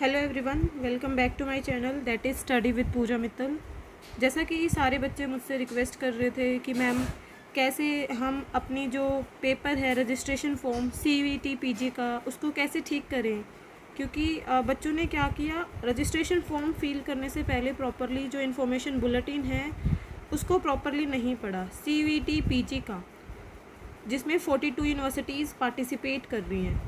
Hello everyone, welcome back to my channel that is study with Puja Mittal. जैसा कि सारे बच्चे मुझसे रिक्वेस्ट कर रहे थे कि मैम कैसे हम अपनी जो पेपर है रजिस्ट्रेशन फॉर्म CVT PG का उसको कैसे ठीक करें, क्योंकि बच्चों ने क्या किया, रजिस्ट्रेशन फॉर्म फिल करने से पहले प्रॉपरली जो इन्फॉर्मेशन बुलेटिन है उसको प्रॉपरली नहीं पढ़ा। CVT PG का जिसमें 42 यूनिवर्सिटीज़ पार्टिसिपेट कर रही हैं,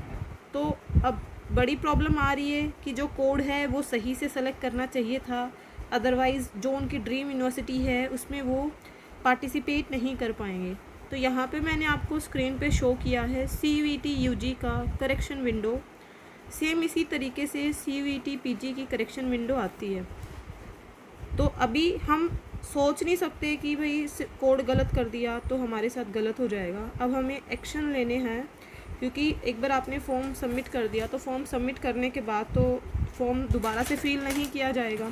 तो अब बड़ी प्रॉब्लम आ रही है कि जो कोड है वो सही से सेलेक्ट करना चाहिए था, अदरवाइज़ जो उनकी ड्रीम यूनिवर्सिटी है उसमें वो पार्टिसिपेट नहीं कर पाएंगे। तो यहाँ पे मैंने आपको स्क्रीन पे शो किया है CVT UG का करेक्शन विंडो। सेम इसी तरीके से CVT PG की करेक्शन विंडो आती है। तो अभी हम सोच नहीं सकते कि भाई कोड गलत कर दिया तो हमारे साथ गलत हो जाएगा। अब हमें एक्शन लेने हैं, क्योंकि एक बार आपने फॉर्म सबमिट कर दिया तो फॉर्म सबमिट करने के बाद तो फॉर्म दोबारा से फिल नहीं किया जाएगा।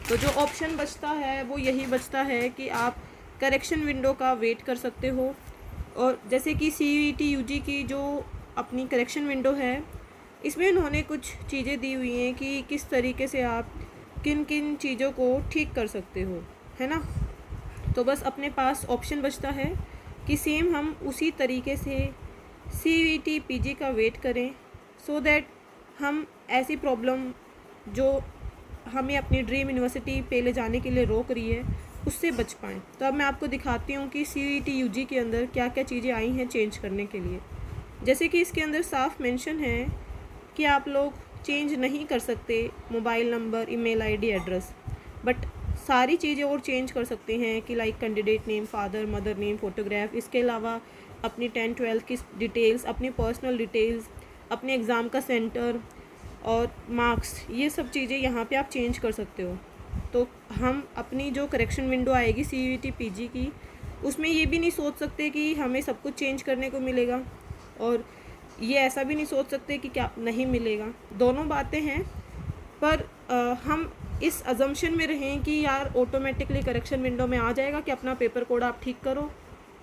तो जो ऑप्शन बचता है वो यही बचता है कि आप करेक्शन विंडो का वेट कर सकते हो। और जैसे कि CVT UG की जो अपनी करेक्शन विंडो है, इसमें उन्होंने कुछ चीज़ें दी हुई हैं कि किस तरीके से आप किन किन चीज़ों को ठीक कर सकते हो, है ना। तो बस अपने पास ऑप्शन बचता है कि सेम हम उसी तरीके से CVT PG का वेट करें, सो दैट हम ऐसी प्रॉब्लम जो हमें अपनी ड्रीम यूनिवर्सिटी पे ले जाने के लिए रोक रही है उससे बच पाएँ। तो अब मैं आपको दिखाती हूँ कि CVT UG के अंदर क्या क्या चीज़ें आई हैं चेंज करने के लिए। जैसे कि इसके अंदर साफ मेंशन है कि आप लोग चेंज नहीं कर सकते mobile number, email ID, address, but सारी चीज़ें और चेंज कर सकते हैं कि like candidate name, father mother name, photograph. इसके अलावा अपनी 10-12 की डिटेल्स, अपनी पर्सनल डिटेल्स, अपने एग्ज़ाम का सेंटर और मार्क्स, ये सब चीज़ें यहाँ पे आप चेंज कर सकते हो। तो हम अपनी जो करेक्शन विंडो आएगी CVT PG की, उसमें ये भी नहीं सोच सकते कि हमें सब कुछ चेंज करने को मिलेगा, और ये ऐसा भी नहीं सोच सकते कि क्या नहीं मिलेगा। दोनों बातें हैं, पर हम इस अजम्पशन में रहें कि यार ऑटोमेटिकली करेक्शन विंडो में आ जाएगा कि अपना पेपर कोड आप ठीक करो,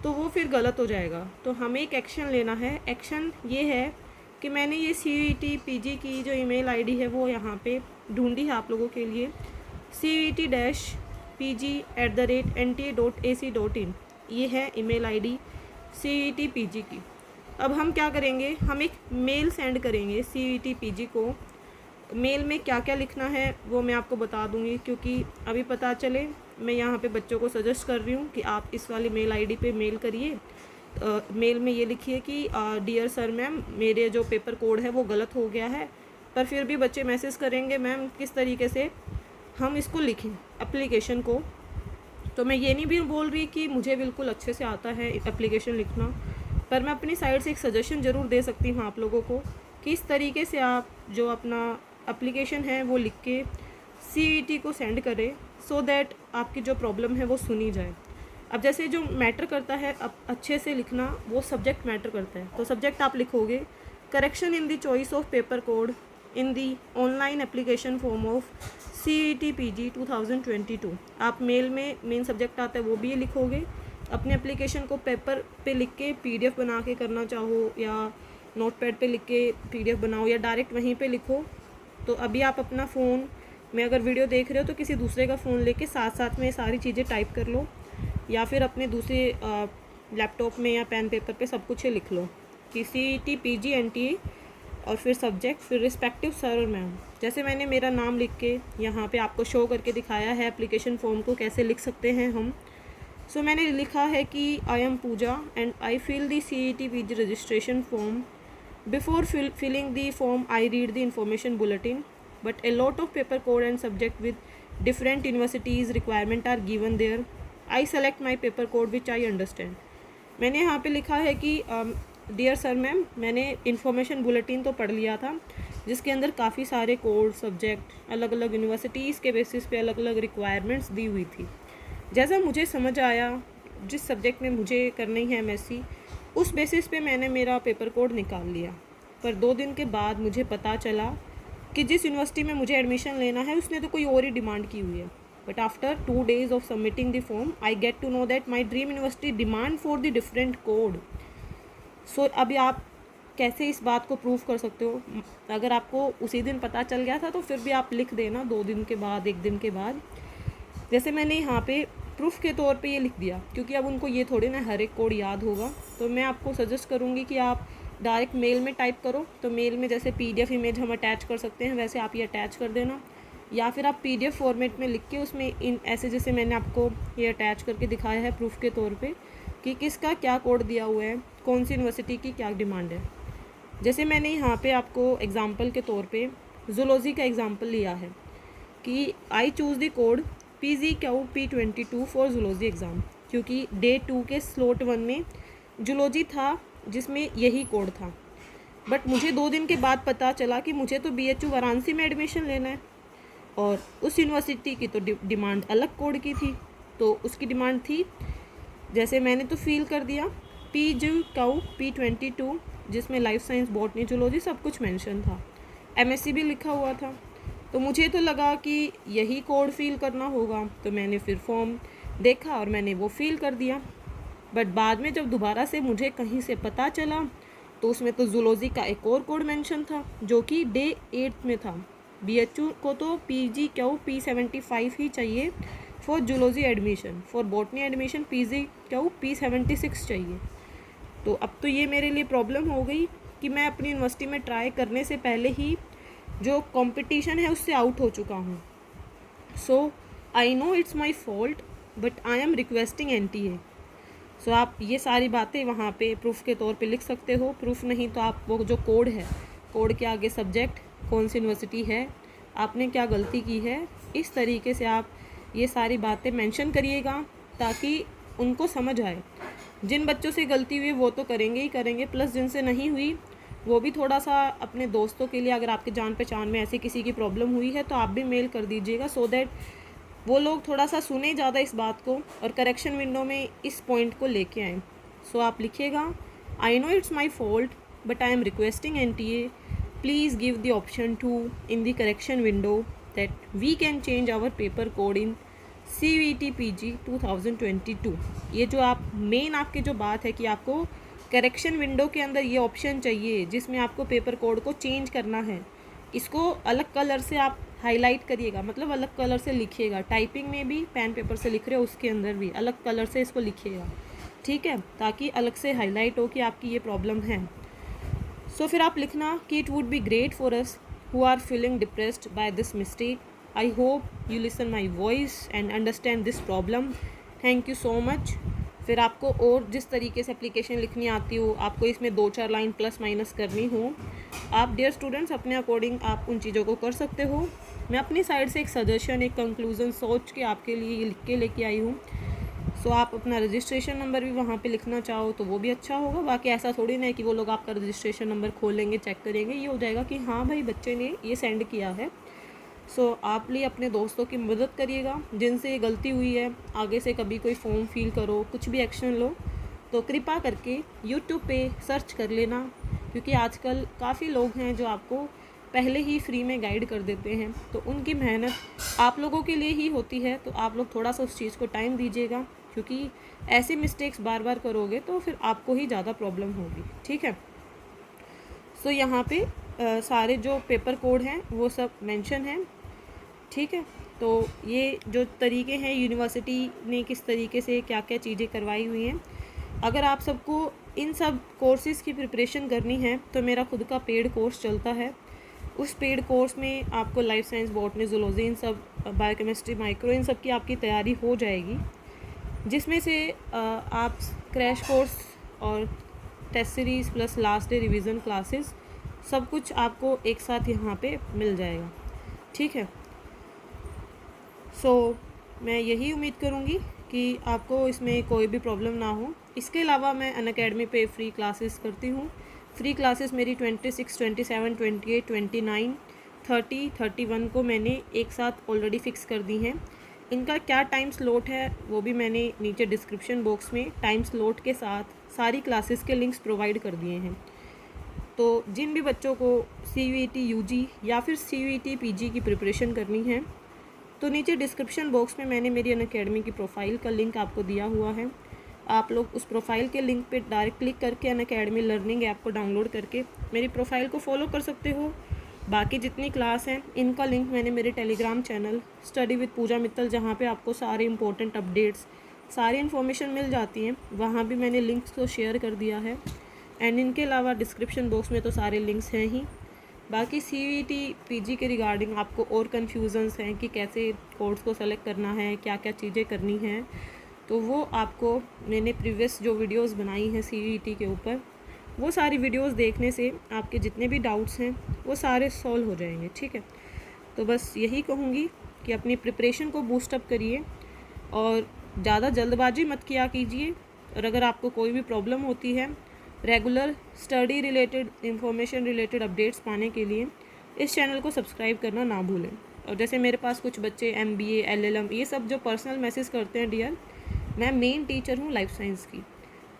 तो वो फिर गलत हो जाएगा। तो हमें एक एक्शन लेना है। एक्शन ये है कि मैंने ये CVT PG की जो ईमेल आईडी है वो यहाँ पे ढूंढी है आप लोगों के लिए, CVT-PG@nta.ac.in, ये है ईमेल आईडी CVT PG की। अब हम क्या करेंगे, हम एक मेल सेंड करेंगे CVT PG को। मेल में क्या क्या लिखना है वो मैं आपको बता दूंगी, क्योंकि अभी पता चले, मैं यहाँ पे बच्चों को सजेस्ट कर रही हूँ कि आप इस वाली मेल आईडी पे मेल करिए। मेल में ये लिखिए कि डियर सर मैम, मेरे जो पेपर कोड है वो गलत हो गया है। पर फिर भी बच्चे मैसेज करेंगे मैम किस तरीके से हम इसको लिखें एप्लीकेशन को। तो मैं ये नहीं भी बोल रही कि मुझे बिल्कुल अच्छे से आता है एप्लीकेशन लिखना, पर मैं अपनी साइड से एक सजेशन ज़रूर दे सकती हूँ आप लोगों को कि इस तरीके से आप जो अपना एप्लीकेशन है वो लिख के CVT को सेंड करें, सो दैट आपकी जो प्रॉब्लम है वो सुनी जाए। अब जैसे जो मैटर करता है अब अच्छे से लिखना, वो सब्जेक्ट मैटर करता है। तो सब्जेक्ट आप लिखोगे correction in the choice of paper code in the online application form of CVT PG 2022। आप मेल में मेन सब्जेक्ट आता है वो भी ये लिखोगे। अपने एप्लीकेशन को पेपर पे लिख के PDF बना के करना चाहो, या नोटपैड पे लिख के PDF बनाओ, या डायरेक्ट वहीं पे लिखो। तो अभी आप अपना फ़ोन में अगर वीडियो देख रहे हो तो किसी दूसरे का फ़ोन लेके साथ साथ में सारी चीज़ें टाइप कर लो, या फिर अपने दूसरे लैपटॉप में या पेन पेपर पे सब कुछ लिख लो कि CVT PG NTA और फिर सब्जेक्ट, फिर रिस्पेक्टिव सर और मैम। जैसे मैंने मेरा नाम लिख के यहाँ पे आपको शो करके दिखाया है एप्लीकेशन फॉर्म को कैसे लिख सकते हैं हम। सो मैंने लिखा है कि I am Pooja and I fill the CVT PG registration form. Before filling the form, I read the information bulletin, but a lot of paper code and subject with different universities requirement are given there. I select my paper code which I understand. मैंने यहाँ पे लिखा है कि dear sir ma'am, मैंने information bulletin तो पढ़ लिया था जिसके अंदर काफ़ी सारे कोड, सब्जेक्ट, अलग अलग यूनिवर्सिटीज़ के बेसिस पे अलग अलग रिक्वायरमेंट्स दी हुई थी। जैसा मुझे समझ आया, जिस सब्जेक्ट में मुझे करनी है MSc, उस बेसिस पे मैंने मेरा पेपर कोड निकाल लिया। पर 2 दिन के बाद मुझे पता चला कि जिस यूनिवर्सिटी में मुझे एडमिशन लेना है उसने तो कोई और ही डिमांड की हुई है। But after 2 days of submitting the form I get to know that my dream university demand for the different code. So अभी आप कैसे इस बात को प्रूव कर सकते हो। अगर आपको उसी दिन पता चल गया था तो फिर भी आप लिख देना 2 दिन के बाद, 1 दिन के बाद। जैसे मैंने यहाँ पे प्रूफ के तौर पे ये लिख दिया, क्योंकि अब उनको ये थोड़ी ना हर एक कोड याद होगा। तो मैं आपको सजेस्ट करूँगी कि आप डायरेक्ट मेल में टाइप करो। तो मेल में जैसे PDF इमेज हम अटैच कर सकते हैं, वैसे आप ये अटैच कर देना, या फिर आप PDF फॉर्मेट में लिख के उसमें इन ऐसे जैसे मैंने आपको ये अटैच करके दिखाया है प्रूफ के तौर पे कि किसका क्या कोड दिया हुआ है, कौन सी यूनिवर्सिटी की क्या डिमांड है। जैसे मैंने यहाँ पे आपको एग्जांपल के तौर पे जूलॉजी का एग्जांपल लिया है कि I choose the code PGQP22 for zoology exam, क्योंकि डे 2 के स्लॉट 1 में जूलॉजी था जिसमें यही कोड था। बट मुझे 2 दिन के बाद पता चला कि मुझे तो BHU वाराणसी में एडमिशन लेना है और उस यूनिवर्सिटी की तो डिमांड अलग कोड की थी। तो उसकी डिमांड थी, जैसे मैंने तो फील कर दिया PGQP22, जिसमें लाइफ साइंस, बॉटनी, जूलॉजी सब कुछ मेंशन था, MSc भी लिखा हुआ था। तो मुझे तो लगा कि यही कोड फिल करना होगा, तो मैंने फिर फॉर्म देखा और मैंने वो फिल कर दिया। बट बाद में जब दोबारा से मुझे कहीं से पता चला तो उसमें तो जूलॉजी का एक और कोड मेंशन था जो कि डे 8 में था। BHU को तो PGQP75 ही चाहिए for zoology admission, for botany admission PGQP76 चाहिए। तो अब तो ये मेरे लिए प्रॉब्लम हो गई कि मैं अपनी यूनिवर्सिटी में ट्राई करने से पहले ही जो कंपटीशन है उससे आउट हो चुका हूँ। So I know it's my fault but I am requesting NTA। So आप ये सारी बातें वहाँ पे प्रूफ के तौर पे लिख सकते हो। प्रूफ नहीं तो आप वो जो कोड है, कोड के आगे सब्जेक्ट, कौन सी यूनिवर्सिटी है, आपने क्या गलती की है, इस तरीके से आप ये सारी बातें मेंशन करिएगा ताकि उनको समझ आए। जिन बच्चों से गलती हुई वो तो करेंगे ही करेंगे, प्लस जिनसे नहीं हुई वो भी थोड़ा सा अपने दोस्तों के लिए, अगर आपके जान पहचान में ऐसी किसी की प्रॉब्लम हुई है तो आप भी मेल कर दीजिएगा, सो दैट वो लोग थोड़ा सा सुने ज़्यादा इस बात को और करेक्शन विंडो में इस पॉइंट को लेके आएँ। सो आप लिखिएगा, I know it's my fault but I am requesting NTA, please give the option 2 in the correction window that we can change our paper code in CVT PG 2022। ये जो आप मेन आपकी जो बात है कि आपको करेक्शन विंडो के अंदर ये ऑप्शन चाहिए जिसमें आपको पेपर कोड को चेंज करना है, इसको अलग कलर से आप हाईलाइट करिएगा, मतलब अलग कलर से लिखिएगा। टाइपिंग में भी पेन पेपर से लिख रहे हो उसके अंदर भी अलग कलर से इसको लिखिएगा, ठीक है, ताकि अलग से हाईलाइट हो कि आपकी ये प्रॉब्लम है। सो फिर आप लिखना कि it would be great for us who are feeling depressed by this mistake, I hope you listen my voice and understand this problem, thank you so much. फिर आपको और जिस तरीके से एप्लीकेशन लिखनी आती हो, आपको इसमें 2-4 लाइन प्लस माइनस करनी हो, आप डियर स्टूडेंट्स अपने अकॉर्डिंग आप उन चीज़ों को कर सकते हो। मैं अपनी साइड से एक सजेशन, एक कंक्लूज़न सोच के आपके लिए ये लिख के लेके आई हूँ। सो आप अपना रजिस्ट्रेशन नंबर भी वहाँ पे लिखना चाहो तो वो भी अच्छा होगा। बाकी ऐसा थोड़ी ना है कि वो लोग आपका रजिस्ट्रेशन नंबर खोलेंगे, चेक करेंगे, ये हो जाएगा कि हाँ भाई बच्चे ने ये सेंड किया है। सो आप लिए अपने दोस्तों की मदद करिएगा जिनसे ये गलती हुई है। आगे से कभी कोई फॉर्म फिल करो, कुछ भी एक्शन लो तो कृपा करके यूट्यूब पे सर्च कर लेना, क्योंकि आजकल काफ़ी लोग हैं जो आपको पहले ही फ्री में गाइड कर देते हैं। तो उनकी मेहनत आप लोगों के लिए ही होती है, तो आप लोग थोड़ा सा उस चीज़ को टाइम दीजिएगा, क्योंकि ऐसे मिस्टेक्स बार बार करोगे तो फिर आपको ही ज़्यादा प्रॉब्लम होगी, ठीक है। सो यहाँ पे सारे जो पेपर कोड हैं वो सब मेंशन हैं, ठीक है। तो ये जो तरीके हैं यूनिवर्सिटी ने किस तरीके से क्या क्या चीज़ें करवाई हुई हैं, अगर आप सबको इन सब कोर्सेज़ की प्रिपरेशन करनी है तो मेरा खुद का पेड कोर्स चलता है। उस पेड कोर्स में आपको लाइफ साइंस, बॉटनी, जूलॉजी, इन सब, बायोकेमिस्ट्री, माइक्रो, इन सब की आपकी तैयारी हो जाएगी, जिसमें से आप क्रैश कोर्स और test series plus last day revision classes सब कुछ आपको एक साथ यहाँ पे मिल जाएगा, ठीक है। सो मैं यही उम्मीद करूँगी कि आपको इसमें कोई भी प्रॉब्लम ना हो। इसके अलावा मैं अनअकैडमी पे फ्री क्लासेस करती हूँ। फ्री क्लासेस मेरी 26, 27, 28, 29, 30, 31 को मैंने एक साथ ऑलरेडी फ़िक्स कर दी हैं। इनका क्या टाइम स्लॉट है वो भी मैंने नीचे डिस्क्रिप्शन बॉक्स में टाइम स्लॉट के साथ सारी क्लासेस के लिंक्स प्रोवाइड कर दिए हैं। तो जिन भी बच्चों को CVT UG या फिर CVT PG की प्रिपरेशन करनी है तो नीचे डिस्क्रिप्शन बॉक्स में मैंने मेरी अनअकैडमी की प्रोफाइल का लिंक आपको दिया हुआ है। आप लोग उस प्रोफाइल के लिंक पे डायरेक्ट क्लिक करके अनअकैडमी लर्निंग ऐप को डाउनलोड करके मेरी प्रोफाइल को फॉलो कर सकते हो। बाकी जितनी क्लास हैं इनका लिंक मैंने मेरे Telegram channel study with Puja Mittal, जहाँ पे आपको सारे इंपॉर्टेंट अपडेट्स, सारी इन्फॉर्मेशन मिल जाती हैं, वहाँ भी मैंने लिंक्स को शेयर कर दिया है। एंड इनके अलावा डिस्क्रिप्शन बॉक्स में तो सारे लिंक्स हैं ही। बाकी CVT PG के रिगार्डिंग आपको और कन्फ्यूज़न्स हैं कि कैसे कोर्स को सेलेक्ट करना है, क्या क्या चीज़ें करनी हैं, तो वो आपको मैंने प्रीवियस जो वीडियोस बनाई हैं CVT के ऊपर, वो सारी वीडियोस देखने से आपके जितने भी डाउट्स हैं वो सारे सॉल्व हो जाएंगे। ठीक है, तो बस यही कहूँगी कि अपनी प्रिपरेशन को बूस्टअप करिए और ज़्यादा जल्दबाजी मत किया कीजिए। और अगर आपको कोई भी प्रॉब्लम होती है, regular study related information related updates पाने के लिए इस चैनल को सब्सक्राइब करना ना भूलें। और जैसे मेरे पास कुछ बच्चे MBA LLM ये सब जो पर्सनल मैसेज करते हैं, डियर मैं मेन टीचर हूँ लाइफ साइंस की,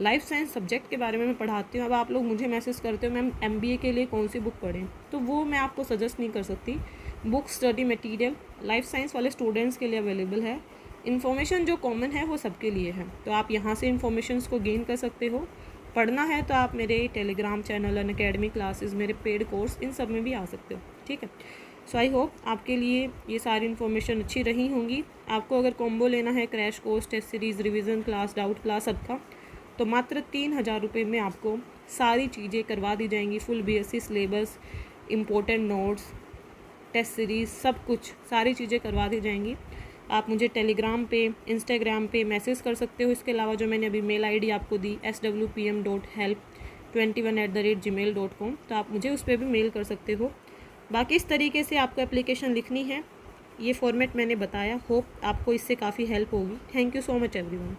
लाइफ साइंस सब्जेक्ट के बारे में मैं पढ़ाती हूँ। अब आप लोग मुझे मैसेज करते हो मैम MBA के लिए कौन सी बुक पढ़ें, तो वो मैं आपको सजेस्ट नहीं कर सकती। Book study material life science वाले स्टूडेंट्स के लिए अवेलेबल है। इन्फॉर्मेशन जो कॉमन है वो सबके लिए है, तो आप यहाँ से इन्फॉर्मेशंस को गेन कर सकते हो। पढ़ना है तो आप मेरे टेलीग्राम चैनल, अनअकैडमी क्लासेस, मेरे पेड कोर्स, इन सब में भी आ सकते हो। ठीक है, सो आई होप आपके लिए ये सारी इन्फॉर्मेशन अच्छी रही होंगी। आपको अगर कॉम्बो लेना है crash course, test series, revision class, doubt class सबका, तो मात्र 3000 रुपये में आपको सारी चीज़ें करवा दी जाएंगी। Full BSc syllabus, important notes, test series, सब कुछ सारी चीज़ें करवा दी जाएंगी। आप मुझे टेलीग्राम पे, इंस्टाग्राम पे मैसेज कर सकते हो। इसके अलावा जो मैंने अभी मेल ID आपको दी swpm.help21@gmail.com, तो आप मुझे उस पर भी मेल कर सकते हो। बाकी इस तरीके से आपको एप्लीकेशन लिखनी है, ये फॉर्मेट मैंने बताया। होप आपको इससे काफ़ी हेल्प होगी। Thank you so much everyone.